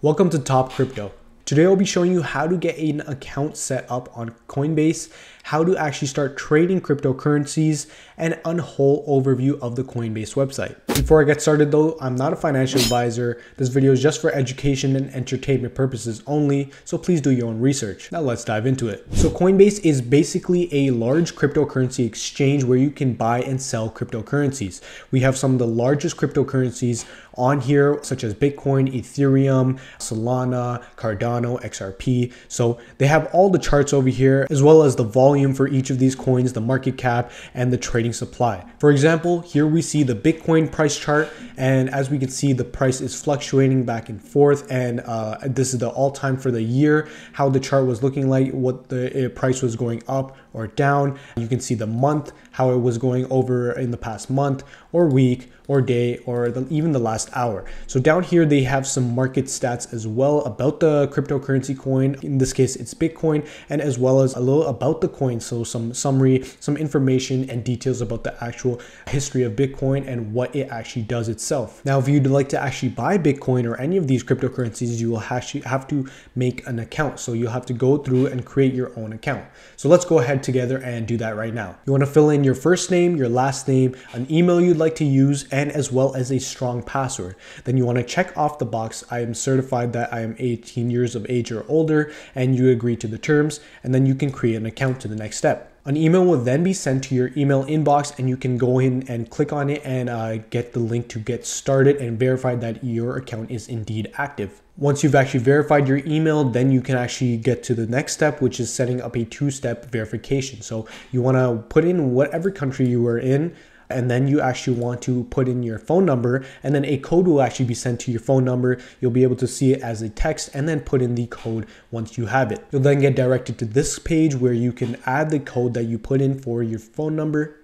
Welcome to Top Crypto. Today I'll be showing you how to get an account set up on Coinbase, how to actually start trading cryptocurrencies, and a whole overview of the Coinbase website. Before I get started though, I'm not a financial advisor. This video is just for education and entertainment purposes only, so please do your own research. Now let's dive into it. So Coinbase is basically a large cryptocurrency exchange where you can buy and sell cryptocurrencies. We have some of the largest cryptocurrencies on here, such as Bitcoin, Ethereum, Solana, Cardano, XRP. So they have all the charts over here, as well as the volume for each of these coins, the market cap, and the trading supply. For example, here we see the Bitcoin price chart, and as we can see, the price is fluctuating back and forth, and this is the all-time for the year, how the chart was looking like, what the price was going up or down. You can see the month, how it was going over in the past month or week or day or even the last hour. So down here they have some market stats as well about the cryptocurrency coin. In this case it's Bitcoin, and as well as a little about the coin, so some summary, some information and details about the actual history of Bitcoin and what it actually does itself. Now if you'd like to actually buy Bitcoin or any of these cryptocurrencies, you will actually have to make an account. So you'll have to go through and create your own account. So let's go ahead together and do that right now. You want to fill in your first name, your last name, an email you'd like to use, and as well as a strong password. Then you want to check off the box, I am certified that I am 18 years of age or older, and you agree to the terms, and then you can create an account to the next step. An email will then be sent to your email inbox, and you can go in and click on it and get the link to get started and verify that your account is indeed active. Once you've actually verified your email, then you can actually get to the next step, which is setting up a two-step verification. So you want to put in whatever country you are in, and then you actually want to put in your phone number, and then a code will actually be sent to your phone number. You'll be able to see it as a text and then put in the code once you have it. You'll then get directed to this page where you can add the code that you put in for your phone number.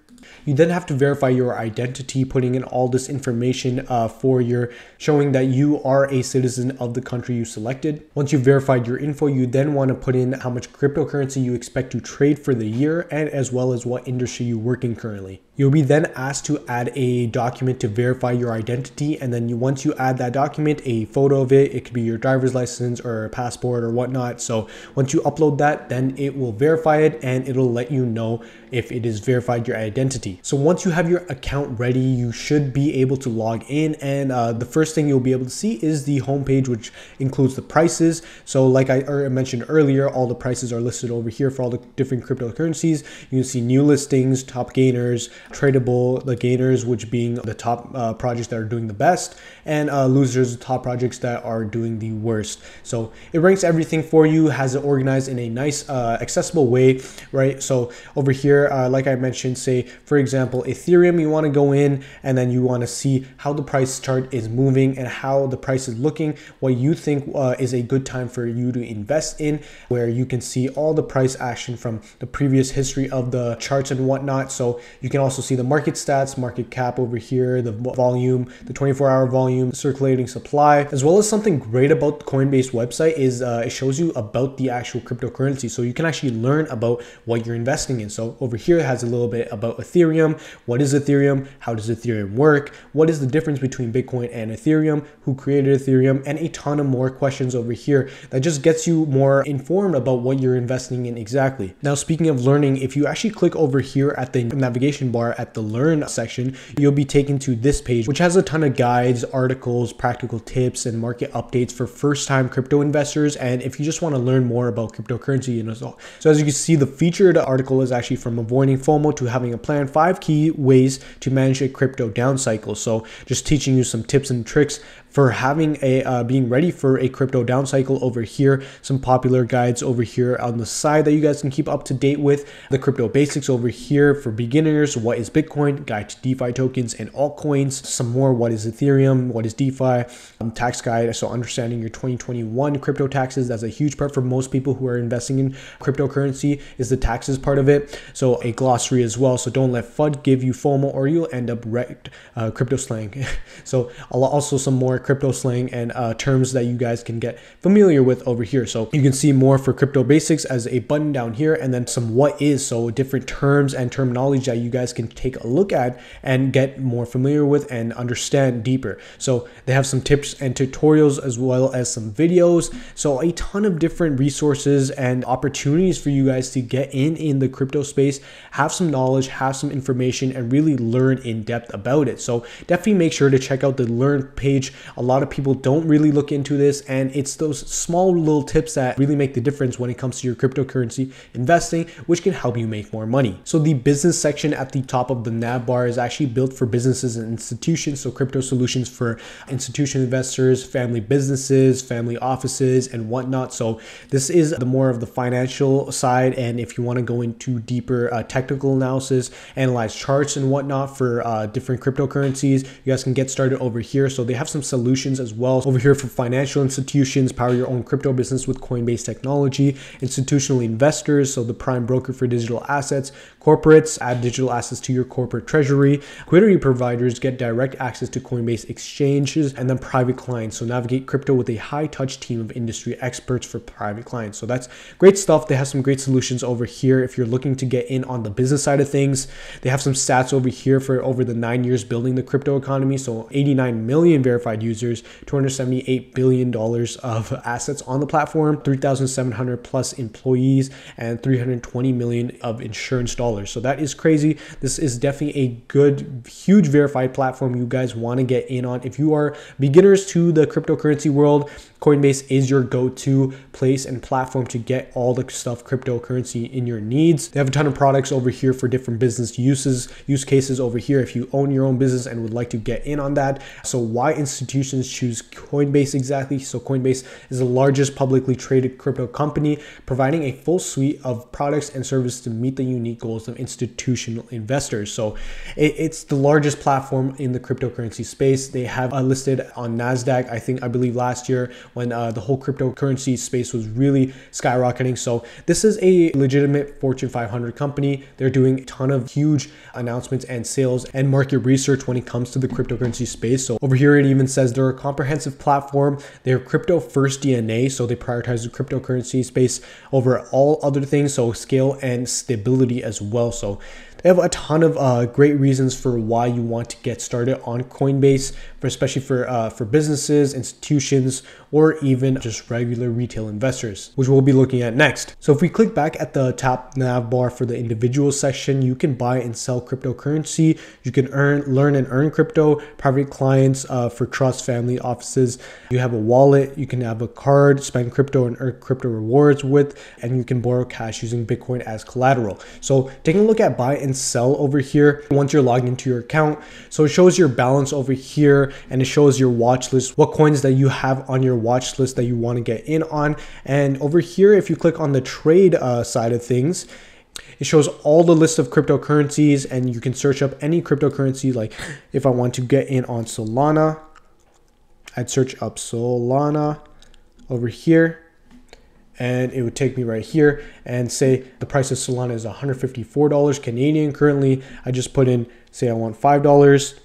You then have to verify your identity, putting in all this information for your showing that you are a citizen of the country you selected. Once you've verified your info, you then want to put in how much cryptocurrency you expect to trade for the year, and as well as what industry you work in currently. You'll be then asked to add a document to verify your identity, and then once you add that document, a photo of it, it could be your driver's license or a passport or whatnot. So once you upload that, then it will verify it and it'll let you know if it is verified your identity. So once you have your account ready, you should be able to log in, and the first thing you'll be able to see is the homepage, which includes the prices. So like I mentioned earlier, all the prices are listed over here for all the different cryptocurrencies. You can see new listings, top gainers, tradable, the gainers, which being the top projects that are doing the best, and losers, the top projects that are doing the worst. So it ranks everything for you, has it organized in a nice accessible way, right? So over here, like I mentioned, say for example Ethereum, you want to go in and then you want to see how the price chart is moving and how the price is looking, what you think is a good time for you to invest in, where you can see all the price action from the previous history of the charts and whatnot. So you can also see the market stats, market cap over here, the volume, the 24-hour volume, circulating supply, as well as something great about the Coinbase website is it shows you about the actual cryptocurrency. So you can actually learn about what you're investing in. So over here it has a little bit about Ethereum. What is Ethereum? How does Ethereum work? What is the difference between Bitcoin and Ethereum? Who created Ethereum? And a ton of more questions over here that just gets you more informed about what you're investing in exactly. Now, speaking of learning, if you actually click over here at the navigation bar at the learn section, you'll be taken to this page, which has a ton of guides, articles, practical tips, and market updates for first-time crypto investors. And if you just want to learn more about cryptocurrency, so as you can see, the featured article is actually from avoiding FOMO to having a plan, 5 key ways to manage a crypto down cycle. So just teaching you some tips and tricks for having a being ready for a crypto down cycle over here. Some popular guides over here on the side that you guys can keep up to date with. The crypto basics over here for beginners. What is Bitcoin? Guide to DeFi tokens and altcoins. Some more. What is Ethereum? What is DeFi? Tax guide. So understanding your 2021 crypto taxes. That's a huge part for most people who are investing in cryptocurrency, is the taxes part of it. So a glossary as well. So don't let FUD give you FOMO or you'll end up wrecked. Crypto slang. So also some more crypto slang and terms that you guys can get familiar with over here. So you can see more for crypto basics as a button down here, and then some what is, so different terms and terminology that you guys can take a look at and get more familiar with and understand deeper. So they have some tips and tutorials as well as some videos. So a ton of different resources and opportunities for you guys to get in the crypto space, have some knowledge, have some information, and really learn in depth about it. So definitely make sure to check out the learn page. A lot of people don't really look into this, and it's those small little tips that really make the difference when it comes to your cryptocurrency investing, which can help you make more money. So the business section at the top of the nav bar is actually built for businesses and institutions. So crypto solutions for institutional investors, family businesses, family offices, and whatnot. So this is the more of the financial side. And if you want to go into deeper technical analysis, analyze charts and whatnot for different cryptocurrencies, you guys can get started over here. So they have some solutions as well over here for financial institutions, power your own crypto business with Coinbase technology, institutional investors, so the prime broker for digital assets, corporates, add digital assets to your corporate treasury, liquidity providers, get direct access to Coinbase exchanges, and then private clients. So navigate crypto with a high touch team of industry experts for private clients. So that's great stuff. They have some great solutions over here if you're looking to get in on the business side of things. They have some stats over here for over the 9 years building the crypto economy. So 89 million verified users, $278 billion of assets on the platform, 3,700 plus employees, and 320 million of insurance dollars. So that is crazy. This is definitely a good, huge verified platform you guys want to get in on. If you are beginners to the cryptocurrency world, Coinbase is your go-to place and platform to get all the stuff cryptocurrency in your needs. They have a ton of products over here for different business use cases over here if you own your own business and would like to get in on that. So why institutions choose Coinbase exactly? So Coinbase is the largest publicly traded crypto company, providing a full suite of products and services to meet the unique goals of institutional investors. So it's the largest platform in the cryptocurrency space. They have listed on NASDAQ, I believe last year, when the whole cryptocurrency space was really skyrocketing. So this is a legitimate Fortune 500 company. They're doing a ton of huge announcements and sales and market research when it comes to the cryptocurrency space. So over here, it even says they're a comprehensive platform. They're crypto first DNA. So they prioritize the cryptocurrency space over all other things. So scale and stability as well. So they have a ton of great reasons for why you want to get started on Coinbase, especially for businesses, institutions, or even just regular retail investors, which we'll be looking at next. So if we click back at the top nav bar for the individual section, you can buy and sell cryptocurrency. You can learn and earn crypto, private clients for trust, family offices. You have a wallet, you can have a card, spend crypto and earn crypto rewards with, and you can borrow cash using Bitcoin as collateral. So taking a look at buy and sell over here once you're logged into your account. So it shows your balance over here, and it shows your watch list, what coins that you have on your watch list that you want to get in on. And over here, if you click on the trade side of things, it shows all the list of cryptocurrencies, and you can search up any cryptocurrency. Like if I want to get in on Solana, I'd search up Solana over here, and it would take me right here and say the price of Solana is $154 Canadian currently. I just put in, say I want $5,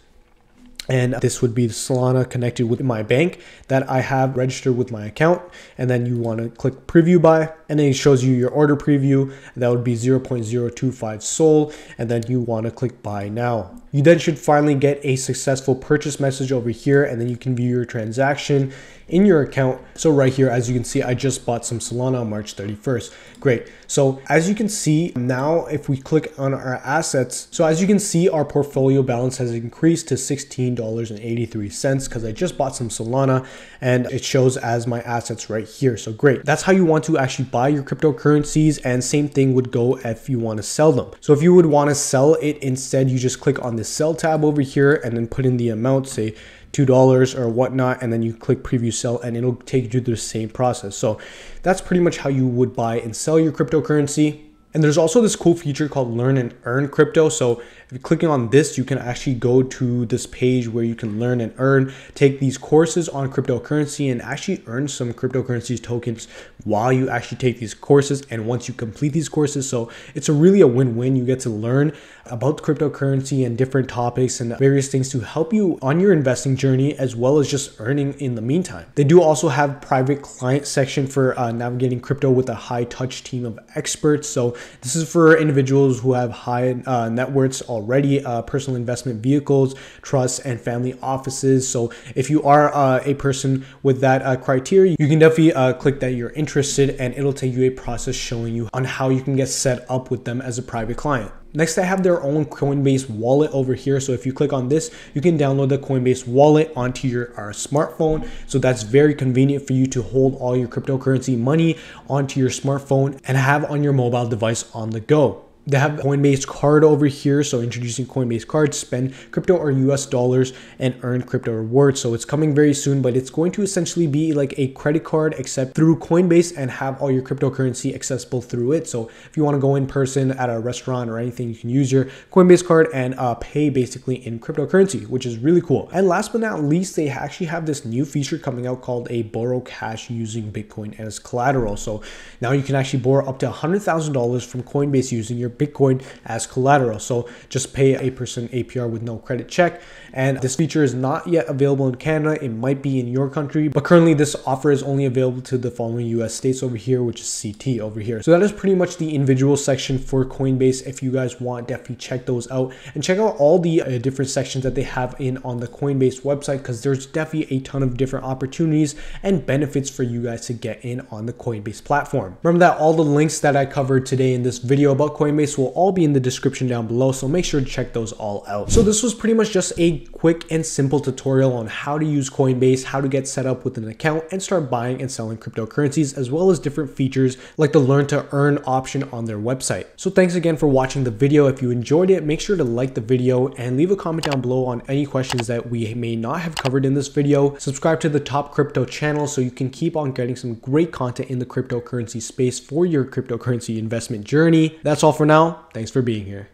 and this would be the Solana connected with my bank that I have registered with my account. And then you want to click preview buy, and then it shows you your order preview. That would be 0.025 SOL, and then you want to click buy now. You then should finally get a successful purchase message over here, and then you can view your transaction in your account. So right here, as you can see, I just bought some Solana on March 31st. Great. So as you can see now, if we click on our assets, so as you can see, our portfolio balance has increased to $16.83 because I just bought some Solana, and it shows as my assets right here. So great. That's how you want to actually buy your cryptocurrencies, and same thing would go if you want to sell them. So if you would want to sell it instead, you just click on the sell tab over here and then put in the amount, say $2 or whatnot, and then you click preview sell, and it'll take you through the same process. So that's pretty much how you would buy and sell your cryptocurrency. And there's also this cool feature called Learn and Earn Crypto. So if you're clicking on this, you can actually go to this page where you can learn and earn, take these courses on cryptocurrency and actually earn some cryptocurrencies tokens while you actually take these courses and once you complete these courses. So it's really a win-win. You get to learn about cryptocurrency and different topics and various things to help you on your investing journey, as well as just earning in the meantime. They do also have private client section for navigating crypto with a high touch team of experts. So this is for individuals who have high net worths already, personal investment vehicles, trusts, and family offices. So if you are a person with that criteria, you can definitely click that you're interested, and it'll take you a process showing you on how you can get set up with them as a private client. Next, I have their own Coinbase wallet over here. So if you click on this, you can download the Coinbase wallet onto your smartphone. So that's very convenient for you to hold all your cryptocurrency money onto your smartphone and have on your mobile device on the go. They have Coinbase card over here. So introducing Coinbase card, spend crypto or US dollars and earn crypto rewards. So it's coming very soon, but it's going to essentially be like a credit card except through Coinbase and have all your cryptocurrency accessible through it. So if you want to go in person at a restaurant or anything, you can use your Coinbase card and pay basically in cryptocurrency, which is really cool. And last but not least, they actually have this new feature coming out called a borrow cash using Bitcoin as collateral. So now you can actually borrow up to $100,000 from Coinbase using your Bitcoin as collateral. So just pay a percent APR with no credit check. And this feature is not yet available in Canada. It might be in your country, but currently this offer is only available to the following US states over here, which is CT over here. So that is pretty much the individual section for Coinbase. If you guys want, definitely check those out and check out all the different sections that they have in on the Coinbase website, because there's definitely a ton of different opportunities and benefits for you guys to get in on the Coinbase platform. Remember that all the links that I covered today in this video about Coinbase will all be in the description down below, so make sure to check those all out. So this was pretty much just a quick and simple tutorial on how to use Coinbase, how to get set up with an account and start buying and selling cryptocurrencies, as well as different features like the learn to earn option on their website. So thanks again for watching the video. If you enjoyed it, make sure to like the video and leave a comment down below on any questions that we may not have covered in this video. Subscribe to the Top Crypto channel so you can keep on getting some great content in the cryptocurrency space for your cryptocurrency investment journey. That's all for now. Thanks for being here.